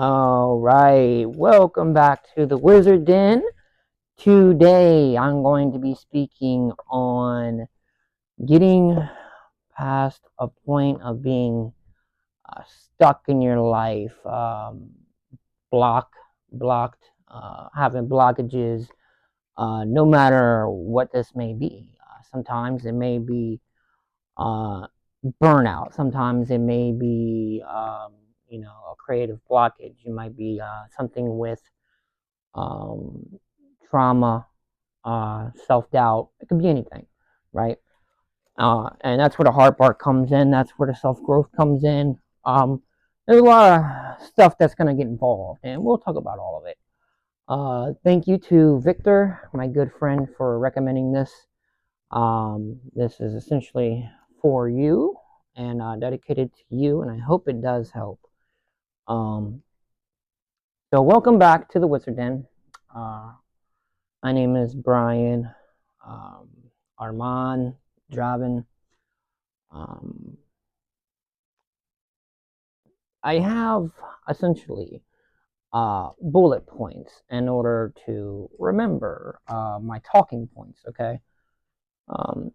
All right, welcome back to the Wizard Den. Today, I'm going to be speaking on getting past a point of being stuck in your life, block, blocked, having blockages, no matter what this may be. Sometimes it may be uh, burnout. Sometimes it may be, a creative blockage. It might be something with um, trauma, self doubt. It could be anything, right? And that's where the hard part comes in. That's where the self growth comes in. There's a lot of stuff that's going to get involved, and we'll talk about all of it. Thank you to Victor, my good friend, for recommending this. This is essentially for you and dedicated to you, and I hope it does help. Um, so, welcome back to the Wizard Den. Uh, my name is Brian um, Armand Draven. Um, I have essentially bullet points in order to remember my talking points, okay? Um,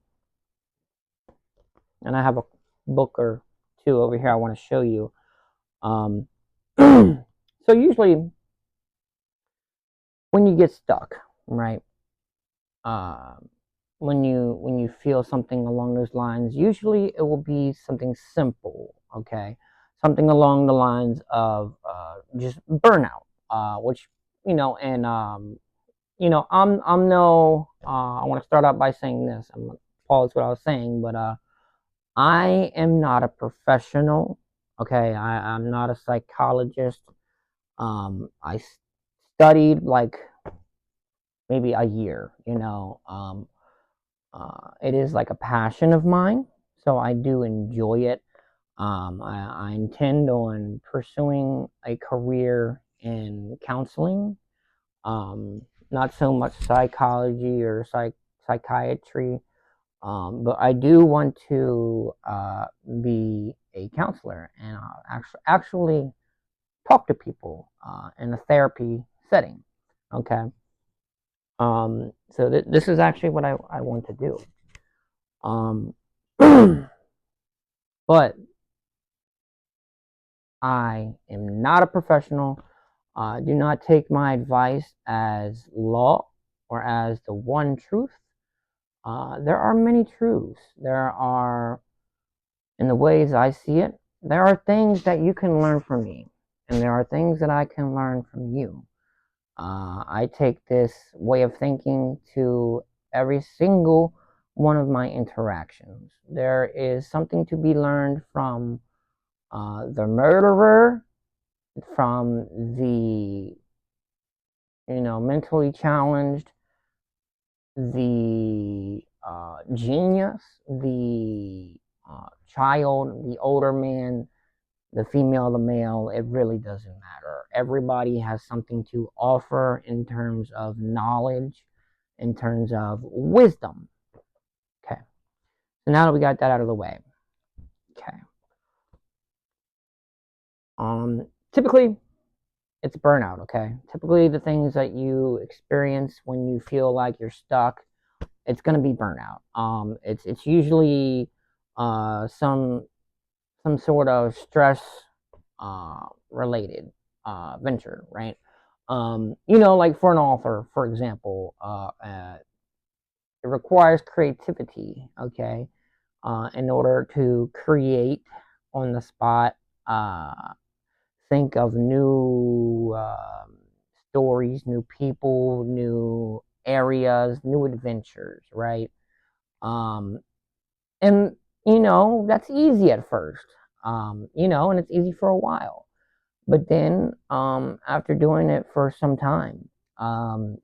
and I have a book or two over here I want to show you. Um, so usually when you get stuck, right? Uh, when you feel something along those lines, usually it will be something simple, okay? Something along the lines of just burnout, which and I'm no. I want to start out by saying this. I'm gonna pause what I was saying, but I am not a professional. Okay, I'm not a psychologist. I studied like maybe a year. It is like a passion of mine, so I do enjoy it. I intend on pursuing a career in counseling, not so much psychology or psychiatry, but I do want to be a counselor and actually talk to people in a therapy setting. Okay. So this is actually what I want to do. Um, but I am not a professional. Do not take my advice as law or as the one truth. There are many truths. There are, in the ways I see it, there are things that you can learn from me, and there are things that I can learn from you. I take this way of thinking to every single one of my interactions. There is something to be learned from the murderer, from the mentally challenged, the genius, the child, the older man, the female, the male. It really doesn't matter. Everybody has something to offer in terms of knowledge, in terms of wisdom. Okay. So now that we got that out of the way, okay. Typically it's burnout, okay? Typically the things that you experience when you feel like you're stuck, it's gonna be burnout. It's usually some sort of stress related venture, right? Like for an author, for example, it requires creativity, okay, in order to create on the spot. Think of new stories, new people, new areas, new adventures, right? Um, and that's easy at first, and it's easy for a while. But then, after doing it for some time, um,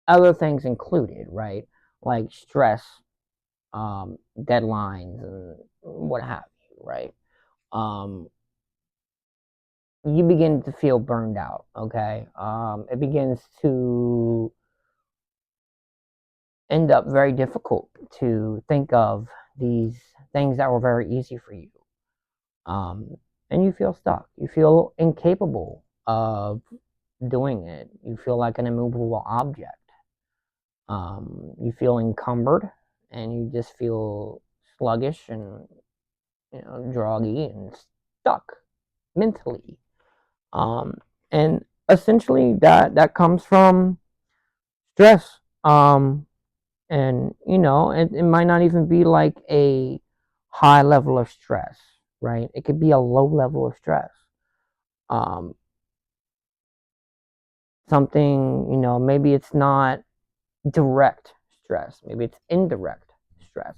other things included, right? Like stress, deadlines, and what have you, right? Um, you begin to feel burned out, okay? It begins to end up very difficult to think of these things that were very easy for you. Um, and you feel stuck. You feel incapable of doing it. You feel like an immovable object. You feel encumbered, and you just feel sluggish and groggy and stuck mentally. Um, and essentially, that comes from stress. And it might not even be like a high level of stress, right? It could be a low level of stress. Um, Something, maybe it's not direct stress, maybe it's indirect stress,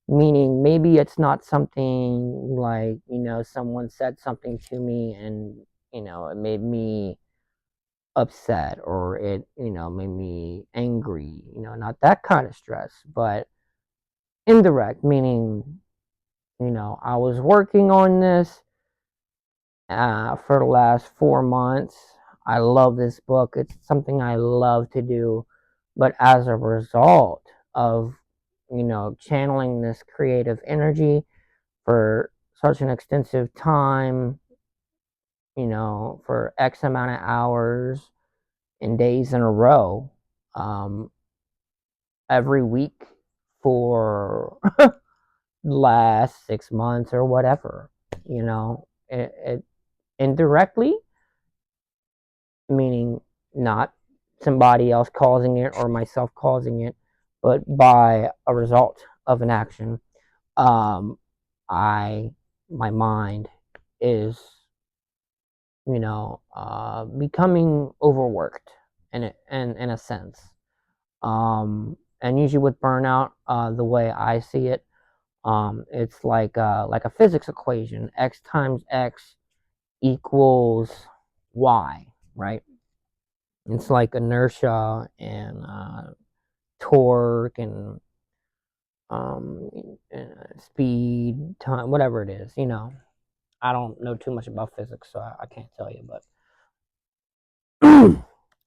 meaning maybe it's not something like, someone said something to me and, it made me upset, or it, made me angry, not that kind of stress, but indirect, meaning, I was working on this for the last 4 months. I love this book. It's something I love to do. But as a result of, channeling this creative energy for such an extensive time, for X amount of hours and days in a row, um, every week for last 6 months or whatever, it indirectly, meaning not somebody else causing it or myself causing it, but by a result of an action, um, I my mind is becoming overworked in a sense. And usually with burnout, the way I see it, it's like a physics equation: x times x equals y, right? It's like inertia and torque and um, speed, time, whatever it is. I don't know too much about physics, so I can't tell you. But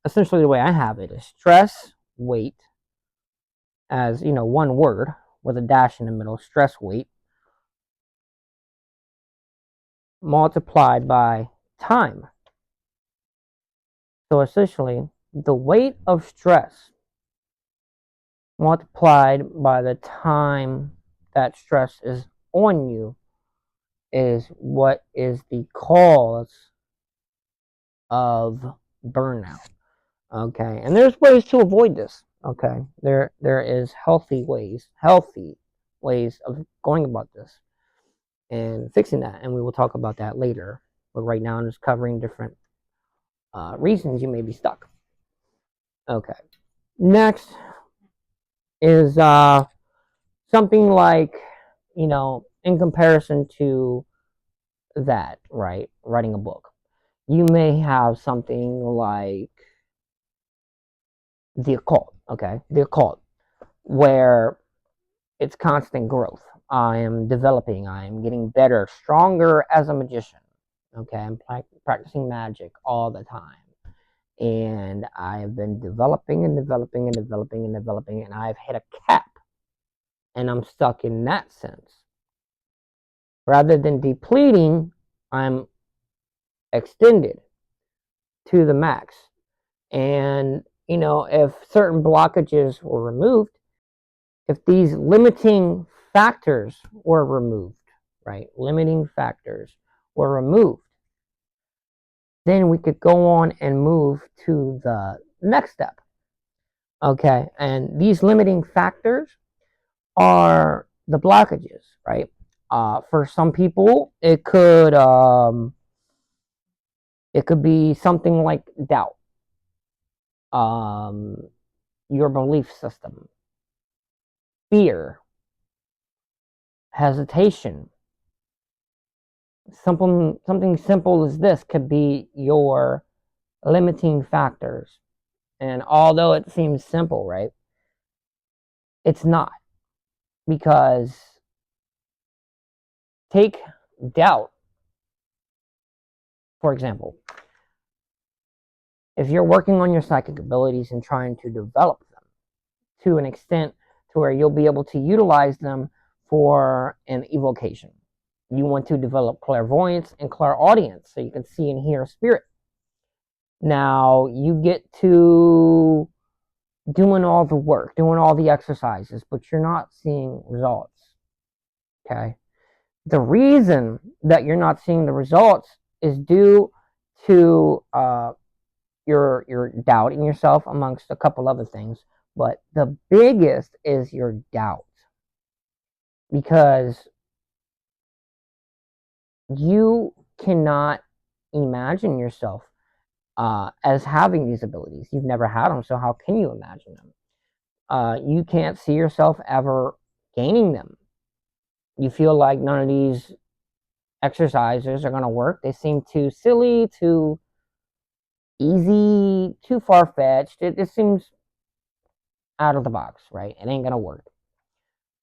essentially, the way I have it is stress weight, as one word with a dash in the middle. Stress weight multiplied by time. So essentially, the weight of stress multiplied by the time that stress is on you is what is the cause of burnout. Okay, and there's ways to avoid this. Okay, there is healthy ways of going about this and fixing that, and we will talk about that later. But right now, I'm just covering different reasons you may be stuck. Okay, next is something like, in comparison to that, right? Writing a book. You may have something like the occult, okay? The occult, where it's constant growth. I am developing, I am getting better, stronger as a magician, okay? I'm practicing magic all the time. And I have been developing and developing and developing and developing, and I've hit a cap, and I'm stuck in that sense. Rather than depleting, I'm extended to the max. And, if certain blockages were removed, if these limiting factors were removed, right? Limiting factors were removed, then we could go on and move to the next step. Okay. And these limiting factors are the blockages, right? For some people, it could be something like doubt, um, your belief system, fear, hesitation. Something simple as this could be your limiting factors. And although it seems simple, right? It's not, because take doubt, for example. If you're working on your psychic abilities and trying to develop them to an extent to where you'll be able to utilize them for an evocation, You want to develop clairvoyance and clairaudience so you can see and hear spirit. Now you get to doing all the work, doing all the exercises, but you're not seeing results. Okay. The reason that you're not seeing the results is due to your doubt in yourself, amongst a couple other things. But the biggest is your doubt, because you cannot imagine yourself as having these abilities. You've never had them, so how can you imagine them? You can't see yourself ever gaining them. You feel like none of these exercises are going to work. They seem too silly, too easy, too far-fetched. It seems out of the box, right? It ain't going to work.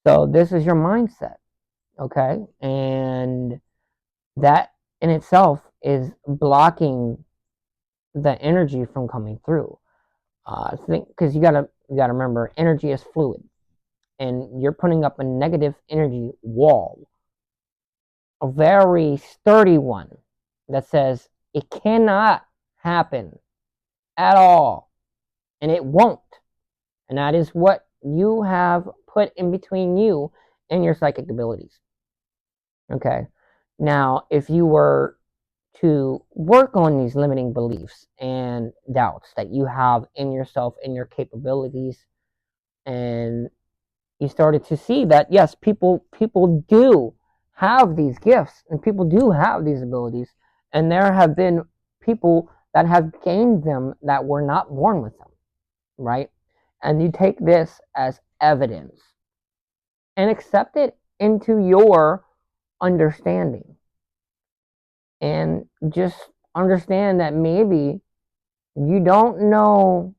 So this is your mindset, okay? And that in itself is blocking the energy from coming through. Think, because you gotta remember, energy is fluid, and you're putting up a negative energy wall, a very sturdy one, that says it cannot happen at all, and it won't. And that is what you have put in between you and your psychic abilities. Okay. Now, if you were to work on these limiting beliefs and doubts that you have in yourself, in your capabilities, and you started to see that yes, people do have these gifts and people do have these abilities, and there have been people that have gained them that were not born with them, right? And you take this as evidence and accept it into your understanding, and just understand that maybe you don't know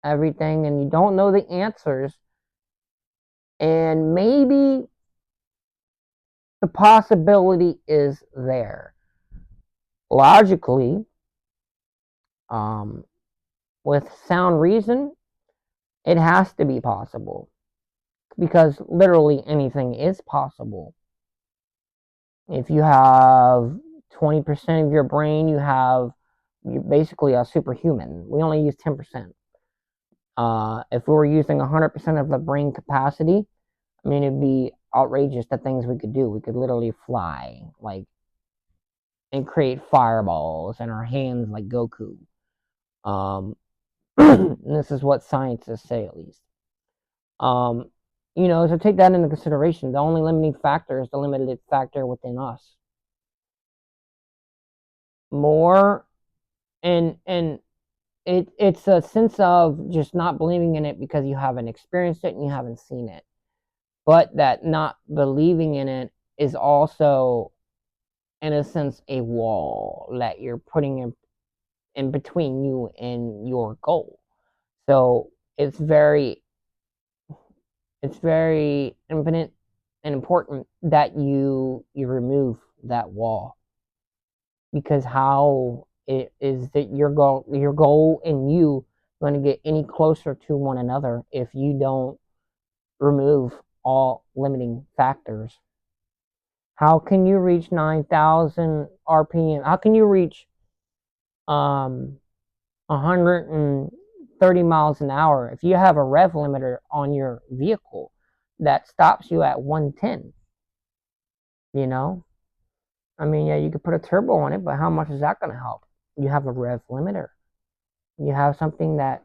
everything and you don't know the answers, and maybe the possibility is there. Logically, with sound reason, it has to be possible, because literally anything is possible. If you have 20% of your brain, you're basically a superhuman. We only use 10%. If we were using 100% of the brain capacity, I mean, it'd be outrageous the things we could do. We could literally fly, like, and create fireballs in our hands like Goku. This is what scientists say, at least. So take that into consideration. The only limiting factor is the limited factor within us. More, and it's a sense of just not believing in it because you haven't experienced it and you haven't seen it. But that not believing in it is also, in a sense, a wall that you're putting in between you and your goal. So it's very infinite and important that you remove that wall, because how it is that your goal and you going to get any closer to one another if you don't remove all limiting factors? How can you reach 9,000 RPM? How can you reach 130 miles an hour if you have a rev limiter on your vehicle that stops you at 110? You know, I mean, yeah, you could put a turbo on it, but how much is that going to help? You have a rev limiter. You have something that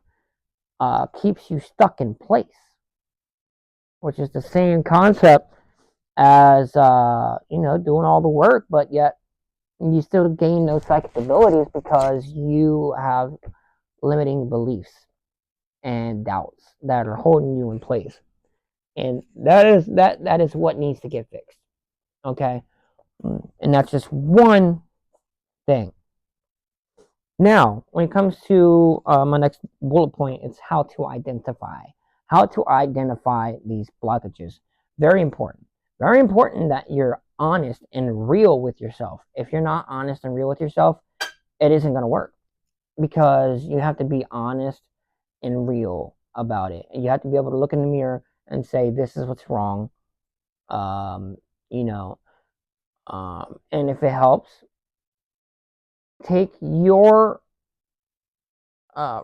keeps you stuck in place, which is the same concept as doing all the work, but yet you still gain those psychic abilities because you have limiting beliefs and doubts that are holding you in place, and that is what needs to get fixed. Okay, and that's just one thing. Now, when it comes to my next bullet point, it's how to identify these blockages. Very important. Very important that you're honest and real with yourself. If you're not honest and real with yourself, it isn't going to work, because you have to be honest and real about it. And you have to be able to look in the mirror and say, this is what's wrong. Um, you know, And if it helps, take your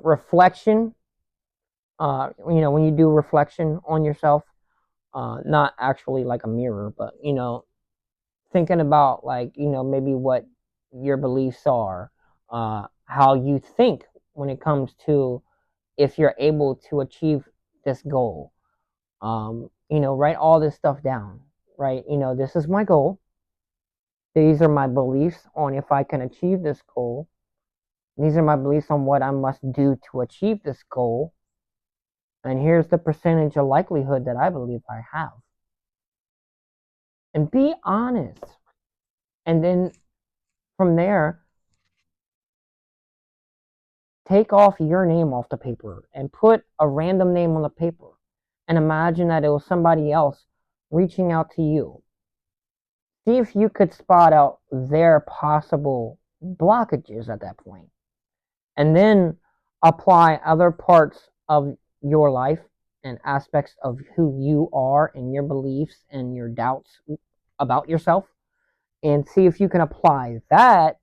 reflection. When you do reflection on yourself, not actually like a mirror, but thinking about like maybe what your beliefs are, how you think when it comes to if you're able to achieve this goal. Write all this stuff down. Right? This is my goal. These are my beliefs on if I can achieve this goal. These are my beliefs on what I must do to achieve this goal. And here's the percentage of likelihood that I believe I have. And be honest. And then from there, take off your name off the paper and put a random name on the paper. And imagine that it was somebody else reaching out to you. See if you could spot out their possible blockages at that point. And then apply other parts of your life and aspects of who you are and your beliefs and your doubts about yourself, and see if you can apply that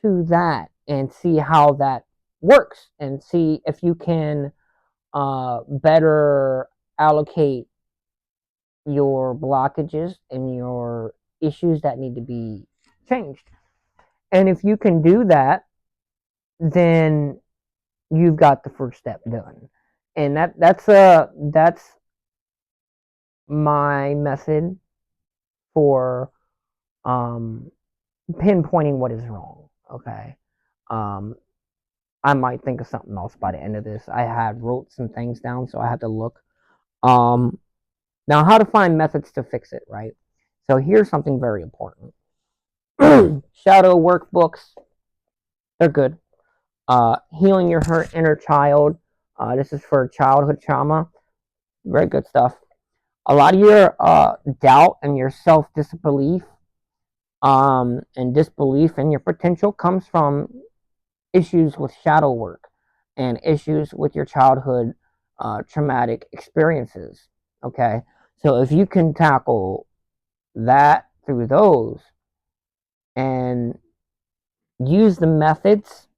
to that and see how that works, and see if you can better allocate your blockages and your issues that need to be changed. And if you can do that, then you've got the first step done. And that's my method for um, pinpointing what is wrong. Okay. Um, I might think of something else by the end of this. I had wrote some things down, so I had to look. Um, Now, how to find methods to fix it, right? So here's something very important. Shadow workbooks, they're good. Healing your hurt inner child. This is for childhood trauma. Very good stuff. A lot of your doubt and your self disbelief and disbelief in your potential comes from issues with shadow work and issues with your childhood traumatic experiences. Okay, so if you can tackle that through those and use the methods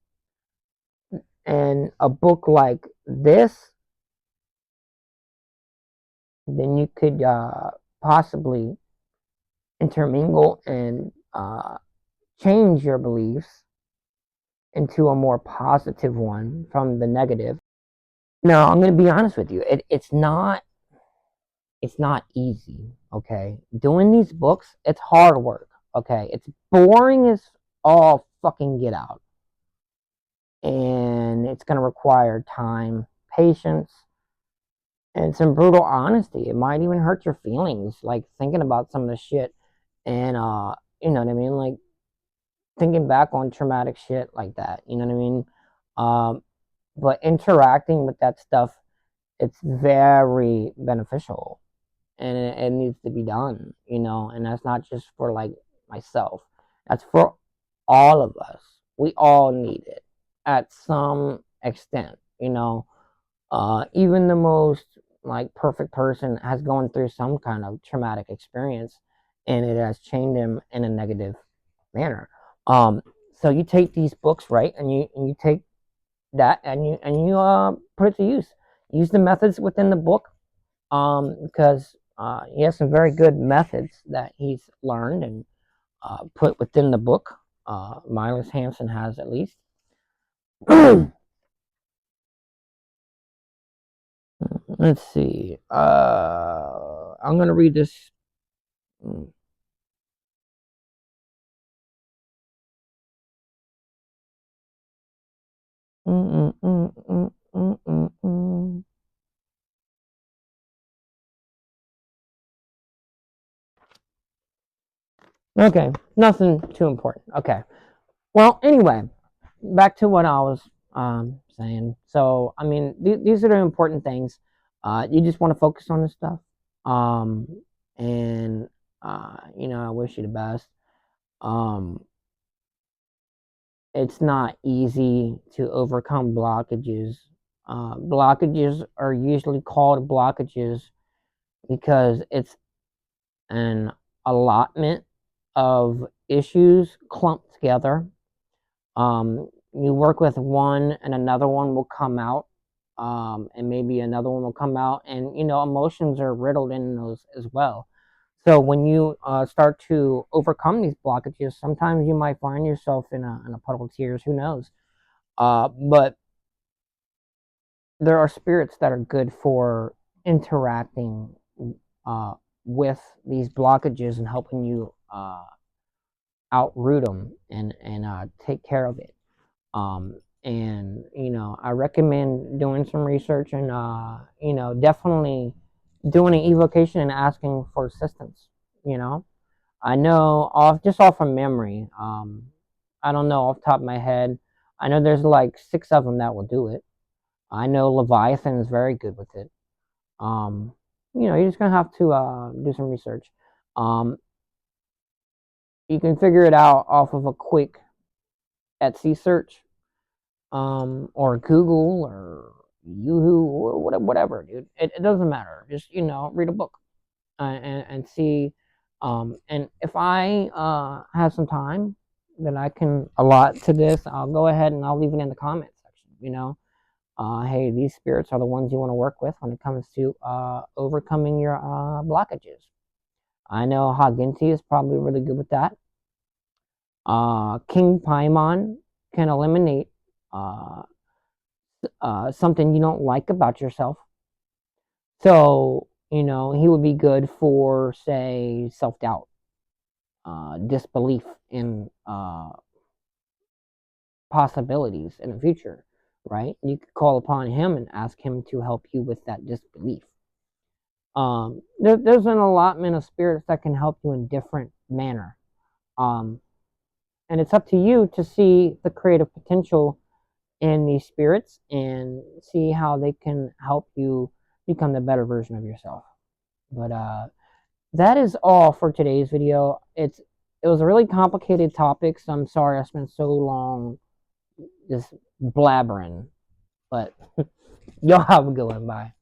and a book like this, then you could possibly intermingle and change your beliefs into a more positive one from the negative. Now, I'm going to be honest with you. It's not easy. Okay, doing these books, it's hard work. Okay, it's boring as all fucking get out, and it's going to require time, patience, and some brutal honesty. It might even hurt your feelings, like thinking about some of the shit, and you know what I mean, like thinking back on traumatic shit like that. You know what I mean? But interacting with that stuff, it's very beneficial, and it needs to be done. And that's not just for like myself. That's for all of us. We all need it at some extent. Even the most like perfect person has gone through some kind of traumatic experience, and it has changed them in a negative manner. Um, so you take these books, right, and you take that and you put it to use. Use the methods within the book, because he has some very good methods that he's learned and put within the book. Miles Hansen has at least. Let's see. I'm gonna read this. Mm, mm, mm, mm, mm, mm, mm. Okay, nothing too important. Okay. Well, anyway, back to what I was saying. So, I mean, these are the important things. You just want to focus on this stuff. Um, and I wish you the best. Um, it's not easy to overcome blockages. Blockages are usually called blockages because it's an allotment of issues clumped together. You work with one and another one will come out, and maybe another one will come out, and emotions are riddled in those as well. So when you start to overcome these blockages, sometimes you might find yourself in a puddle of tears. Who knows? But there are spirits that are good for interacting uh, with these blockages and helping you outroot them and take care of it. And I recommend doing some research and definitely doing an evocation and asking for assistance. You know, I know off from memory. I don't know off the top of my head. I know there's like 6 of them that will do it. I know Leviathan is very good with it. Um, you're just gonna have to do some research. Um, you can figure it out off of a quick Etsy search, or Google or Yoohoo or whatever, dude. It doesn't matter. Just read a book and see. And if I have some time that I can allot to this, I'll go ahead and I'll leave it in the comment section. Hey, these spirits are the ones you want to work with when it comes to overcoming your blockages. I know Haginti is probably really good with that. King Paimon can eliminate uh, something you don't like about yourself. So, he would be good for, say, self doubt, disbelief in possibilities in the future, right? You could call upon him and ask him to help you with that disbelief. There's an allotment of spirits that can help you in different manner. Um, and it's up to you to see the creative potential in these spirits and see how they can help you become the better version of yourself. But that is all for today's video. It was a really complicated topic, so I'm sorry I spent so long just blabbering. But y'all have a good one. Bye.